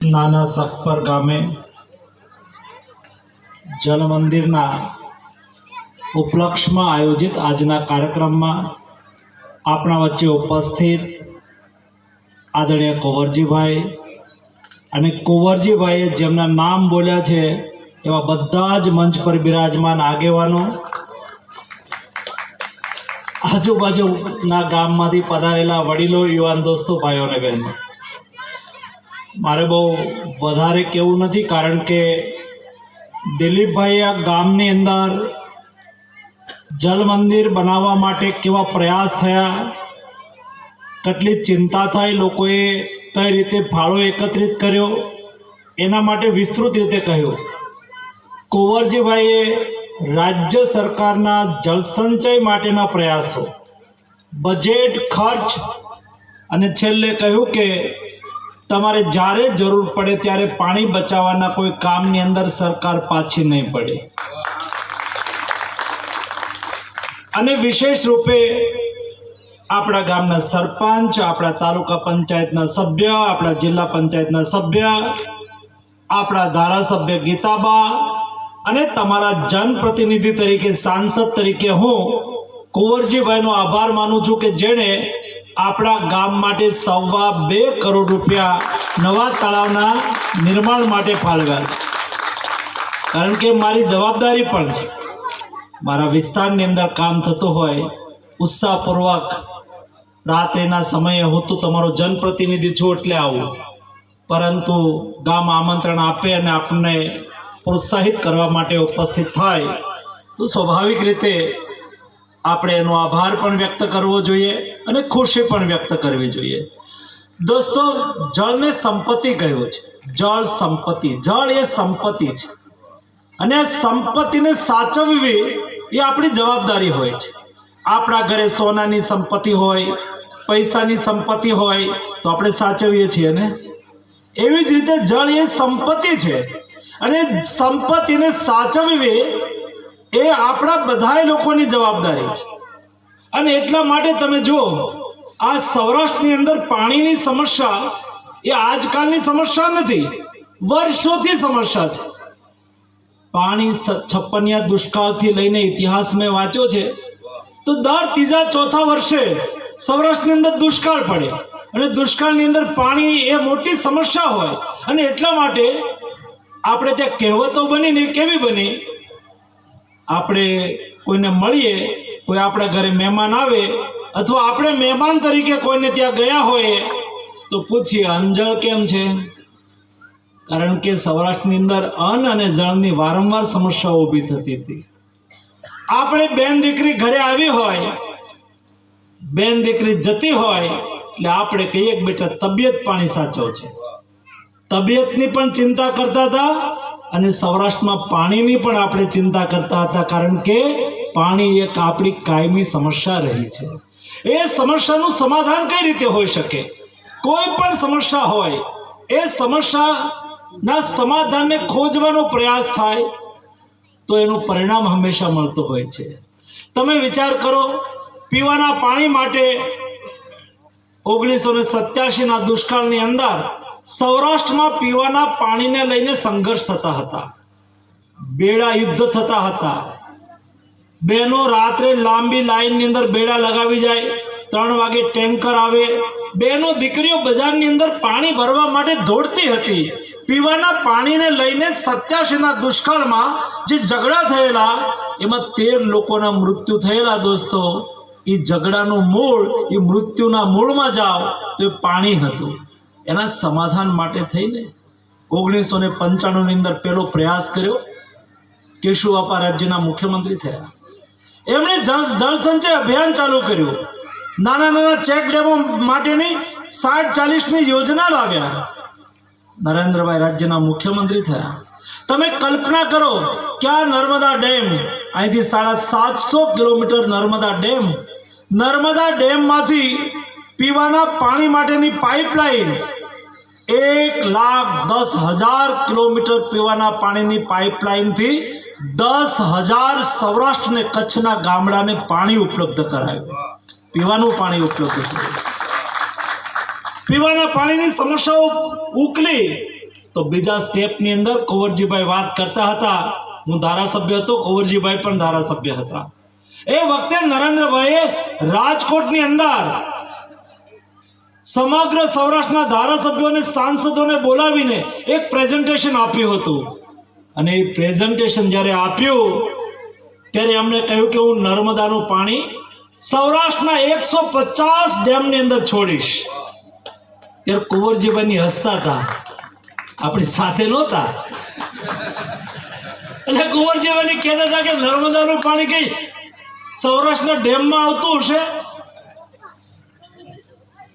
નાના સખપર ગામે જલ મંદિરના ઉપલક્ષમાં આયોજિત આજના કાર્યક્રમમાં આપણા વચ્ચે ઉપસ્થિત આદરણીય કુંવરજીભાઈ અને કુંવરજીભાઈએ જેમના નામ બોલ્યા છે એવા બધા જ મંચ પર બિરાજમાન આગેવાનો, આજુબાજુના ગામમાંથી પધારેલા વડીલો, યુવાન દોસ્તો, ભાઈઓ અને બહેનો, મારે બહુ વધારે કહેવું નથી, કારણ કે દિલીપભાઈએ આ ગામની અંદર જલ મંદિર બનાવવા માટે કેવા પ્રયાસ થયા, કેટલી ચિંતા થઈ, લોકોએ કઈ રીતે ફાળો એકત્રિત કર્યો, એના માટે વિસ્તૃત રીતે કહ્યું. કુંવરજીભાઈએ રાજ્ય સરકારના જળસંચય માટેના પ્રયાસો, બજેટ, ખર્ચ અને છેલ્લે કહ્યું કે તમારે જ્યારે જરૂર પડે ત્યારે પાણી બચાવવાના કોઈ કામની અંદર સરકાર પાછી નહીં પડે. અને વિશેષ રૂપે આપણા ગામના સરપંચ, આપણા તાલુકા પંચાયતના સભ્ય, આપણા જિલ્લા પંચાયતના સભ્ય, આપણા ધારાસભ્ય ગીતાબા અને તમારા જનપ્રતિનિધિ તરીકે, સાંસદ તરીકે હું કુંવરજીભાઈનો આભાર માનું છું કે જેણે આપણા ગામ માટે 2.25 કરોડ રૂપિયા નવા તળાવના નિર્માણ માટે ફાળવ્યા છે. કારણ કે મારી જવાબદારી પણ છે, મારા વિસ્તારની અંદર કામ થતું હોય, ઉત્સાહપૂર્વક રાત્રિના સમયે હું તો તમારો જનપ્રતિનિધિ છું એટલે આવું, પરંતુ ગામ આમંત્રણ આપે અને આપણને પ્રોત્સાહિત કરવા માટે ઉપસ્થિત થાય તો સ્વાભાવિક રીતે આપણે એનો આભાર પણ વ્યક્ત કરવો જોઈએ અને ખુશી પણ વ્યક્ત કરવી જોઈએ. દોસ્તો, જળને સંપત્તિ કહ્યું છે. જળ સંપત્તિ, જળ એ સંપત્તિ છે અને આ સંપત્તિને સાચવવી એ આપણી જવાબદારી હોય છે. આપણા ઘરે સોનાની સંપત્તિ હોય, પૈસાની સંપત્તિ હોય તો આપણે સાચવીએ છીએ ને, એવી જ રીતે જળ એ સંપત્તિ છે અને સંપત્તિને સાચવવી એ આપણા બધા લોકોની જવાબદારી છે. અને એટલા માટે તમે જુઓ, આ સૌરાષ્ટ્રની અંદર પાણીની સમસ્યા એ આજકાલની સમસ્યા નથી, વર્ષોથી સમસ્યા છે. પાણી છપ્પનિયા દુષ્કાળથી લઈને ઇતિહાસ મેં વાંચ્યો છે તો દર 3-4 વર્ષે સૌરાષ્ટ્રની અંદર દુષ્કાળ પડે અને દુષ્કાળની અંદર પાણી એ મોટી સમસ્યા હોય. અને એટલા માટે આપણે ત્યાં કહેવતો બની ને, કેવી બની, આપણે કોઈને મળીએ, કોઈ આપણા ઘરે મહેમાન આવે અથવા આપણે મહેમાન તરીકે કોઈને ત્યાં ગયા હોય તો પૂછીએ અંજળ કેમ છે, કારણ કે સૌરાષ્ટ્રની અંદર અન્ન અને જળની વારંવાર સમસ્યાઓ ઊભી થતી હતી. આપણે બેન દીકરી ઘરે આવી હોય, બેન દીકરી જતી હોય એટલે આપણે કહીએ કે બેટા તબિયત પાણી સાચવ છે. તબિયતની પણ ચિંતા કરતા હતા અને સૌરાષ્ટ્રમાં પાણીની પણ આપણે ચિંતા કરતા હતા, કારણ કે પાણી એક આપણી કાયમી સમસ્યા રહી છે. એ સમસ્યાનું સમાધાન કઈ રીતે હોઈ શકે? કોઈ પણ સમસ્યા હોય એ સમસ્યાના સમાધાનને ખોજવાનો પ્રયાસ થાય તો એનું પરિણામ હંમેશા મળતું હોય છે. તમે વિચાર કરો, પીવાના પાણી માટે 1987ના દુષ્કાળની અંદર સૌરાષ્ટ્રમાં પીવાના પાણીને લઈને સંઘર્ષ થતા હતા, બેડા યુદ્ધ થતા હતા. બહેનો રાત્રે લાંબી લાઈનની અંદર બેડા લગાવી જાય, 3 વાગે ટેન્કર આવે, બહેનો દીકરીઓ બજારની અંદર પાણી ભરવા માટે દોડતી હતી. પીવાના પાણીને લઈને 87ના દુષ્કાળમાં જે ઝઘડા થયેલા એમાં 13 લોકોના મૃત્યુ થયેલા. દોસ્તો, એ ઝઘડાનું મૂળ, એ મૃત્યુના મૂળમાં જાઓ તો એ પાણી હતું. એના સમાધાન માટે થઈને 1995ની અંદર પહેલો પ્રયાસ કર્યો. કેશુબાપા રાજ્યના મુખ્યમંત્રી થયા, એમણે જળ સંચય અભિયાન ચાલુ કર્યું. નાના નાના ચેક ડેમો માટેની 60-40ની યોજના લાવ્યા. નરેન્દ્રભાઈ રાજ્યના મુખ્યમંત્રી થયા. તમે કલ્પના કરો કે આ નર્મદા ડેમ, અહીંથી 750 કિલોમીટર નર્મદા ડેમમાંથી પીવાના પાણી માટેની પાઇપલાઇન, 1,10,000 કિલોમીટર પીવાના પાણીની પાઇપલાઇનથી 10,000 સૌરાષ્ટ્ર ને કચ્છના ગામડાને પાણી ઉપલબ્ધ કરાયું, પીવાનું પાણી ઉપલબ્ધ થયું. પીવાના પાણીની સમસ્યાઓ ઉકલી તો બીજા સ્ટેપની અંદર કુંવરજીભાઈ વાત કરતા હતા, હું ધારાસભ્ય હતો, કુંવરજીભાઈ પણ ધારાસભ્ય હતા. એ વખતે નરેન્દ્રભાઈએ રાજકોટની અંદર સમગ્ર સૌરાષ્ટ્રના ધારાસભ્યોને સાંસદોને બોલાવીને એક પ્રેઝન્ટેશન આપ્યું હતું. અને એ પ્રેઝન્ટેશન જ્યારે આપ્યું ત્યારે એમણે કહ્યું કે હું નર્મદાનું પાણી સૌરાષ્ટ્રના 150 ડેમની અંદર છોડીશ. ત્યારે કુંવરજીભાઈ હસતા હતા, આપણી સાથે નહોતા. એટલે કુંવરજીભાઈ કહેતા હતા કે નર્મદાનું પાણી કઈ સૌરાષ્ટ્રના ડેમમાં આવતું હશે.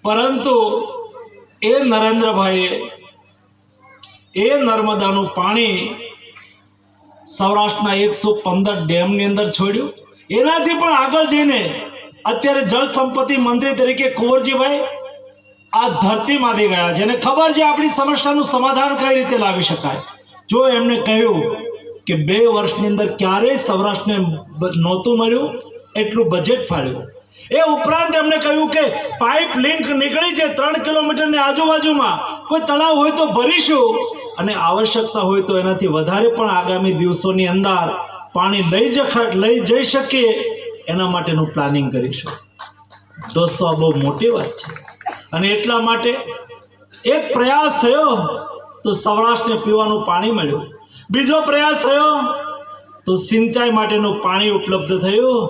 પરંતુ એ નરેન્દ્રભાઈએ એ નર્મદાનું પાણી સૌરાષ્ટ્રના 115 ડેમની અંદર છોડ્યું. એનાથી પણ આગળ જઈને અત્યારે જળ સંપત્તિ મંત્રી તરીકે કુંવરજીભાઈ આ ધરતીમાંથી ગયા છે અને ખબર છે આપણી સમસ્યાનું સમાધાન કઈ રીતે લાવી શકાય. જો એમણે કહ્યું કે 2 વર્ષની અંદર ક્યારેય સૌરાષ્ટ્રને નહોતું મળ્યું એટલું બજેટ ફાળ્યું. એ ઉપરાંત એમણે કહ્યું કે પાઇપ લિંક નીકળી છે 3 કિલોમીટરની આજુબાજુમાં, કોઈ તળાવ હોય તો ભરીશું અને આવશ્યકતા હોય તો એનાથી વધારે પણ આગામી દિવસોની અંદર પાણી લઈ જઈ શકીએ એના માટેનું પ્લાનિંગ કરીશું. દોસ્તો, આ બહુ મોટી વાત છે. અને એટલા માટે એક પ્રયાસ થયો તો સૌરાષ્ટ્રને પીવાનું પાણી મળ્યું, બીજો પ્રયાસ થયો તો સિંચાઈ માટેનું પાણી ઉપલબ્ધ થયું,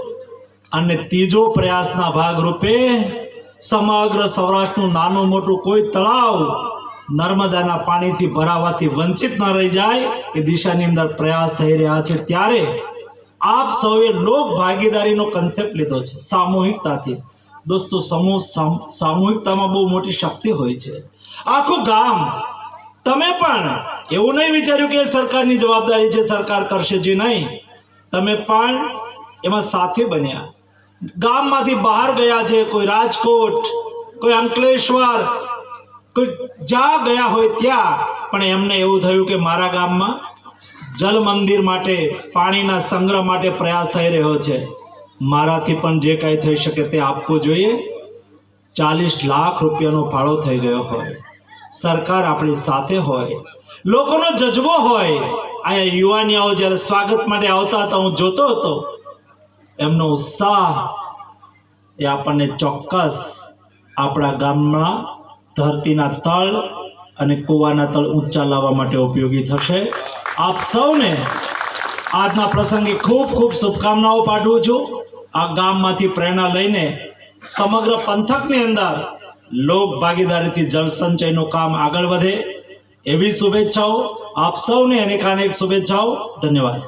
અને ત્રીજો પ્રયાસના ભાગરૂપે સમગ્ર સૌરાષ્ટ્રનું નાનું મોટું કોઈ તળાવ નર્મદાના પાણીથી ભરાવાથી વંચિત ન રહી જાય એ દિશાની અંદર પ્રયાસ થઈ રહ્યા છે. ત્યારે આપ સૌએ લોક ભાગીદારીનો કન્સેપ્ટ લીધો છે, સામૂહિકતાથી. દોસ્તો, સામૂહિકતામાં બહુ મોટી શક્તિ હોય છે. આખું ગામ, તમે પણ એવું નહીં વિચાર્યું કે સરકારની જવાબદારી છે, સરકાર કરશે જે નહીં. તમે પણ એમાં સાથે બન્યા, ગામમાંથી બહાર ગયા છે. કોઈ રાજકોટ, કોઈ અંકલેશ્વર, કોઈ જ્યાં ગયા હોય ત્યાં પણ એમને એવું થયું કે મારા ગામમાં જલ મંદિર માટે, પાણીના સંગ્રહ માટે પ્રયાસ થઈ રહ્યો છે, મારાથી પણ જે કાંઈ થઈ શકે તે આપવું જોઈએ. 40 લાખ રૂપિયાનો ફાળો થઈ ગયો હોય, સરકાર આપણી સાથે હોય, લોકોનો જજ્બો હોય. અહીંયા યુવાનીઓ જ્યારે સ્વાગત માટે આવતા હતા, હું જોતો હતો એમનો ઉત્સાહ એ આપણને ચોક્કસ આપણા ગામમાં ધરતીના તળ અને કૂવાના તળ ઊંચા લાવવા માટે ઉપયોગી થશે. આપ સૌને આજના પ્રસંગે ખૂબ ખૂબ શુભકામનાઓ પાઠવું છું. આ ગામમાંથી પ્રેરણા લઈને સમગ્ર પંથકની અંદર લોક ભાગીદારીથી જળ સંચયનું કામ આગળ વધે એવી શુભેચ્છાઓ. આપ સૌને અનેકાનેક શુભેચ્છાઓ. ધન્યવાદ.